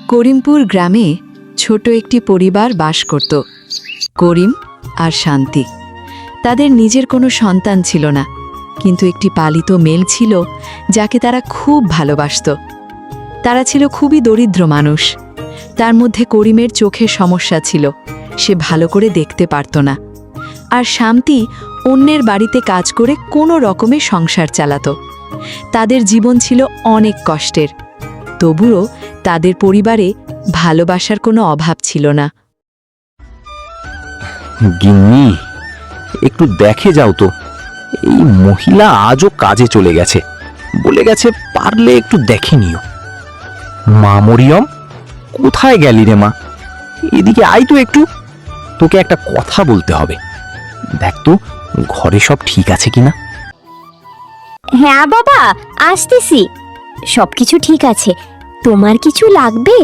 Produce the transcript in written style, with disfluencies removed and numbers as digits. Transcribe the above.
করিমপুর গ্রামে ছোট একটি পরিবার বাস করত। করিম আর শান্তি। তাদের নিজের কোনো সন্তান ছিল না, কিন্তু একটি পালিত মেল ছিল যাকে তারা খুব ভালোবাসত। তারা ছিল খুবই দরিদ্র মানুষ। তার মধ্যে করিমের চোখে সমস্যা ছিল, সে ভালো করে দেখতে পারত না। আর শান্তি অন্যের বাড়িতে কাজ করে কোনো রকমে সংসার চালাত। তাদের জীবন ছিল অনেক কষ্টের, তবুও তাদের পরিবারে ভালোবাসার কোনো অভাব ছিল না। গিন্নি, একটু দেখে যাও তো, এই মহিলা আজও কাজে চলে গেছে, বলে গেছে পারলে একটু দেখে নিও। মা মরিয়ম, কোথায় গেলি রে মা? এদিকে আয় তো একটু, তোকে একটা কথা বলতে হবে। দেখ তো ঘরে সব ঠিক আছে কিনা। হ্যাঁ বাবা, আসতেছি। সবকিছু ঠিক আছে। তোমার কিছু লাগবে?